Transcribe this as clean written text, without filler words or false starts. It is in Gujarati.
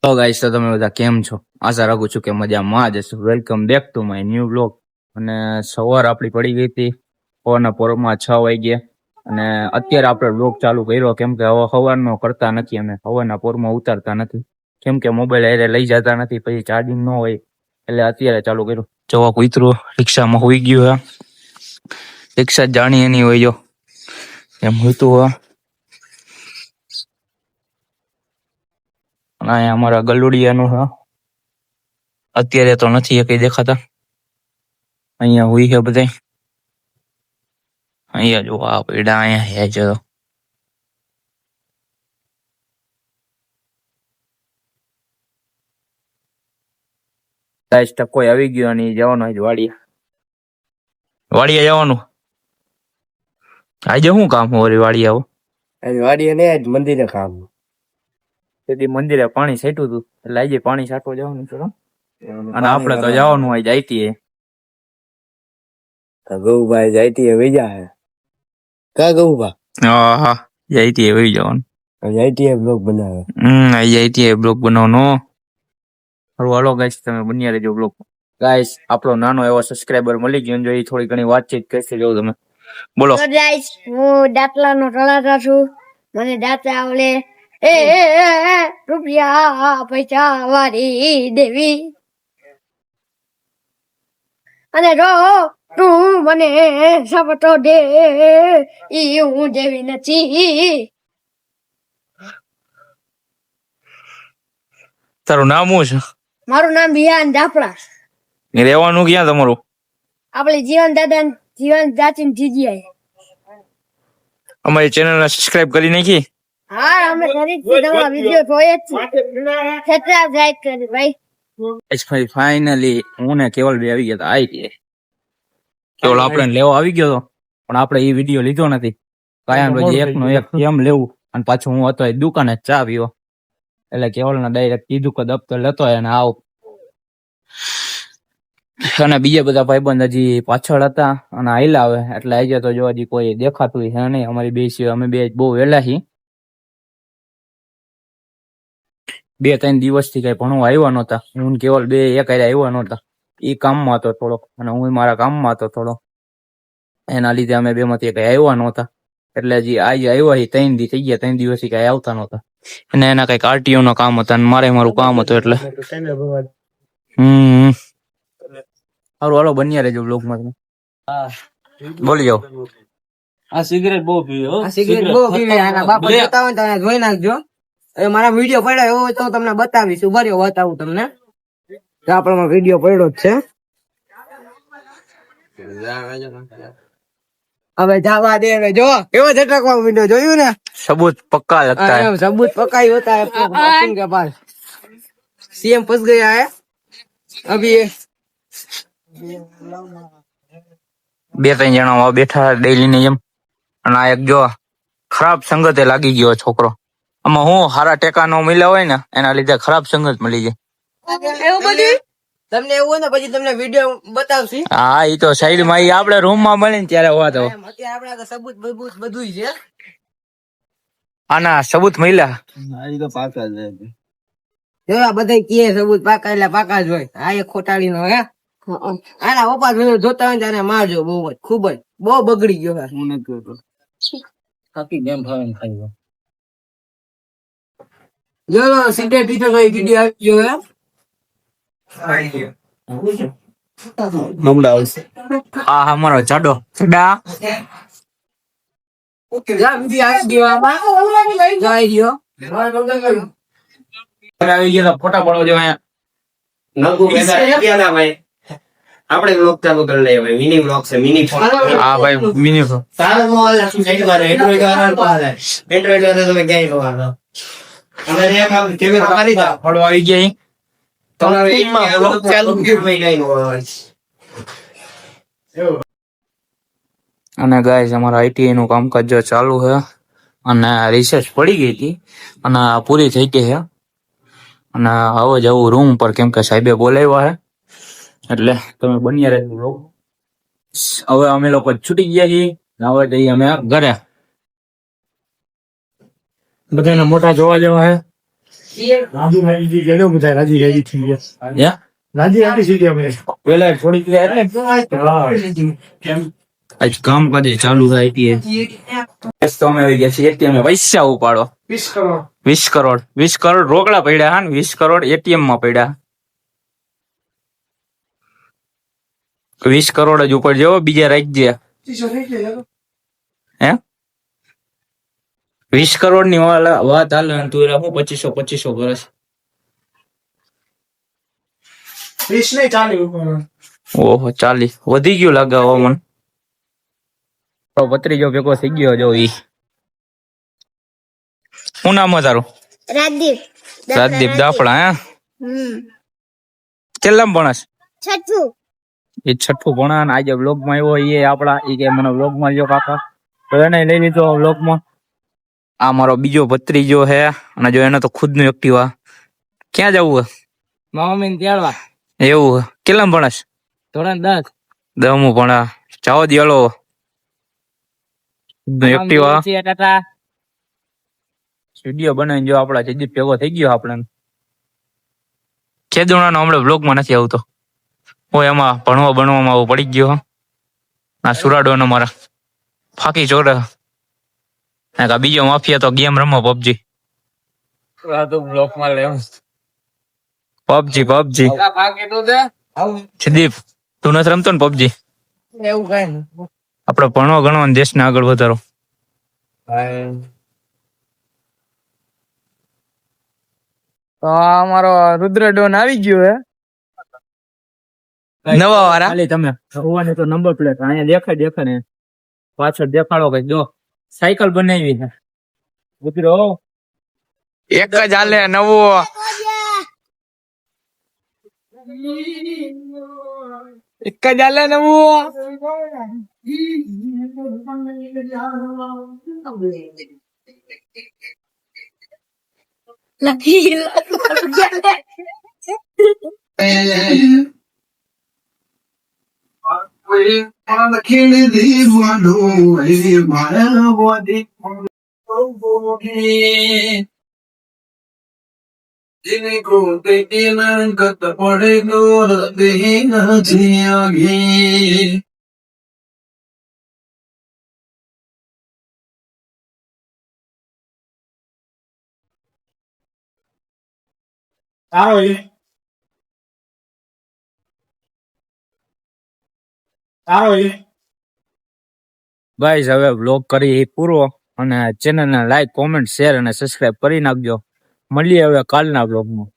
તો ગાઈસ, તો તમે બધા કેમ છો? આશા રાખું છું કે મજામાં જ હશો. Welcome back to my new blog. અને સવાર આપણી પડી ગઈ હતી સવારના પોરમાં 6 વાગ્યા અને અત્યારે આપણે બ્લોગ ચાલુ કર્યો કેમ કે હવે સવારનો કરતા નથી, અમે સવારના પોરમાં ઉતારતા નથી કેમ કે મોબાઈલ હારે લઈ જતા નથી, પછી ચાર્જિંગ ન હોય એટલે અત્યારે ચાલુ કર્યું. જવા કૂતરું રિક્ષામાં હોઈ ગયું હે, રિક્ષા જાણી એની હોય જો એમ હોતું હોય. અને અહીંયા અમારા ગલુડિયાનું હા અત્યારે તો નથી એ કઈ દેખાતા. અહીંયા હુઈ છે બધા. અહીંયા જો આ પેડા અહીંયા હે જો ગાઈસ ટકોય આવી ગયો અને ઈ જવાનો આજ વાડીએ જવાનું. આજે શું કામ હોય વાડીએ આવો? આજ વાડીએ ને આજ મંદિરે કામ. તેથી મંદિરે પાણી છાંટ્યું હતું એટલે આજે પાણી છાંટવા જવાનું છે. અને આપણે તો જવાનું હોય જાઈતી ગૌભાઈ જાઈતી વેજા હે કા ગૌભા. હા જાઈતી વહી જવાનું. જાઈતી બ્લોગ બનાવે. જાઈતી બ્લોગ બનાવવાનો. હારું હાલો ગાઈસ, તમે બન્યા રહેજો બ્લોગ. ગાઈસ, આપણો નાનો એવો સબસ્ક્રાઇબર મળી ગયો, જો એ થોડી ઘણી વાતચીત કરશે જો તમે બોલો. તો ગાઈસ, હું દાંતલાનો તળાતા છું, મને દાંત આવડે. રૂપિયા પૈસા વાળી દેવી અને જો તું મને સપટો દે ઈ હું દેવી નથી. તારું નામ શું છે? મારું નામ બિયાન દાફડા. રહેવાનું ક્યાં તમારું? આપણે જીવન દાચી જીજીઆઈ. અમારી ચેનલને સબસ્ક્રાઇબ કરી નાખી. હા, અમે ફરીથી તમારા વિડિયો જોઈએ જ છે. સબસ્ક્રાઇબ લાઈક કરી ભાઈ. ફાઇનલી હું ને કેવલ બે આવી ગયા હતા. આવી કેવલ આપણે લેવા આવી ગયો હતો પણ આપણે એ વિડીયો લીધો નથી. કાયમ રોજ એકનો એક કેમ લેવું, અને પાછું હું હતો એ દુકાને ચા પીવો એટલે કેવલને ડાયરેક્ટ કીધું કે દફતર લેતો અને આવ. અને બીજા બધા ભાઈબંધ હજી પાછળ હતા અને આયલા આવે એટલે આજે તો જો હજી કોઈ દેખાતું છે નહીં. અમારી બે છે, અમે બે બહુ વહેલા છીએ. 2-3 દિવસથી કઈ ભણવા આવ્યા નહોતા. હું કેવલ બે એક હારે આવ્યા નહોતા. એ કામમાં હતો થોડો અને હું મારા કામમાં હતો થોડો, એના લીધે અમે બે માંથી કઈ આવ્યા નહોતા. એટલે હજી આજે આવ્યા 3 દી થઈ ગયા, 3 દિવસથી કઈ આવતા નહોતા. અને એના કઈક આરટીઓ નો કામ હતા અને મારે મારું કામ હતું એટલે સારું હાલો બન્યા રહેજો બ્લોગમાં. તમે બોલી જાઓ. આ સિગરેટ બહુ પીવે હો. આ સિગરેટ બહુ પીવે. આના બાપા જોતા હોય તો જોઈ નાખજો. એ મારા વિડિયો પડ્યો એવો હોય તો તમને બતાવીશ. ઉભા બતાવું તમને. આપણો વિડિયો પડ્યો જ છે. હવે જવા દે ને. જો કેવો ઝટકવા વિડિયો જોયું ને? सबूत पक्का लगता है. सबूत पक्का ही होता है अपने के पास. सीएम फंस गया है अभी. 2-3 જણા બેઠા ડેઈલી ની જેમ. અને આ એક જો ખરાબ સંગતે લાગી ગયો છોકરો. આમાં હું હારા ટેકા નો મળ્યા હોય ને એના લીધે ખરાબ સંગત મળી જાય. એવું બધું તમને એવું હોય ને પછી તમને વિડિયો બતાવશી. હા, ઈ તો સાઈડ માં આપણે રૂમ માં મળીને ત્યારે હોતો. અત્યારે આપણે સબૂત બધું છે. આના સબૂત મળ્યા. આ તો પાકા જ છે. જો આ બધા કે સબૂત પાકા એટલે પાકા જ હોય. આ એક ખોટાડી નો હે. આના ઓપા જોતા હોય ત્યારે મારજો. બહુ જ ખૂબ જ બહુ બગડી ગયો. હું નથી જોતો. ખાકી ગેમ ભાવે ખાઈ જો સિગરેટ પીતો તો વિડિયો આવી ગયો હે. આ અમારો જાડો ડા જા વિડિયો આવી ગયો. આમાં આવી ગયો. આવી ગયા ફોટા પાડવા જેવા. નગુ બેસા ના ભાઈ આપણે વ્લોગ ચાલુ કરી લઈએ ભાઈ. મિની વ્લોગ છે. Mini phone. હા ભાઈ, મિની ફોન. સારો મોબાઈલ રાખી સાઈડ માં એન્ડ્રોઈડ વાળા પાસે. એન્ડ્રોઈડ વાળા તમે ક્યાંય જોવાનો. અમે રે કામ કેમેરા કરી દો. ફોટો આવી ગયા. તમારે ઈમાં વ્લોગ ચાલુ કે ભાઈ કઈ નો આવે. અને ગાઈસ, અમારા આઈટીઆઈ નું કામકાજ જો ચાલુ છે અને રિસર્ચ પડી ગઈ હતી અને પૂરી થઈ ગઈ છે. અને હવે જવું રૂમ પર કેમ કે સાહેબે બોલાવ્યા છે એટલે તમે બન્યા રહેજો. હવે અમે લોકો છૂટી ગયા છીએ. હવે જઈએ અમે ઘરે. બધાને મોટા જોવા જેવા છે. પેલા થોડીક વાર આજ કામ કાજે ચાલુ થાય તો અમે આવી ગયા છીએ એટીએમ પૈસા ઉપાડો 20 કરોડ રોકડા પડ્યા હા 20 કરોડ એટીએમ માં પડ્યા 20 કરોડ જ ઉપર જેવો બીજા રાખજે હે 20 કરોડ ની વાત હાલે તું એલા હું 2500 કરસ ઓહો 40 વધી ગયું લાગે હવામાન ભત્રીજો ભેગો થઈ ગયો જો ઈ શું નામ તારું રાજદીપ દાફડા હે કેટલામ ભણસ છઠ્ઠું એ છઠ્ઠું ભણા ને આજે વ્લોગ માં આવ્યો એ આપડા એ કે મને વ્લોગ માં લ્યો કાકા તો એને લઈ લીધો વ્લોગ માં આ મારો બીજો ભત્રીજો હે અને જો એને તો ખુદ નું એક્ટિવા ક્યાં જવું મમ્મી ને તેડવા એવું કેટલામ ભણસ ધોરણ 10 દમું ભણા જાઓ દિયાલો એક્ટિવા ટાટા વિડીયો બનાવીને જો આપડા જજીત ભેગો થઈ ગયો આપણે ખેદુણાનો હમણાં બ્લોગમાં નથી આવતો હું એમાં ભણવામાં આવું પડી ગયો ના સુરાડો મારા ફાકી ચોરે બીજો માફિયા તો ગેમ રમો પબજી પબજી જદીપ તું નથી રમતો ને પબજી એવું કઈ આપડે ભણવા ગણવા દેશને આગળ વધારો તો અમારો રુદ્ર ડોન આવી ગયો હે નવા વાળા ખાલી તમે હોવાની તો નંબર પ્લેટ અહીંયા દેખાય ને પાછળ દેખાડો કઈ જો સાયકલ બનાવી છે ઉતરો એક જ હાલે નવો એક જ હાલે નવું ગાઈઝ હવે વ્લોગ કરી પૂરો અને ચેનલને લાઈક કોમેન્ટ શેર અને સબસ્ક્રાઇબ કરી નાખજો મળીએ હવે કાલના વ્લોગમાં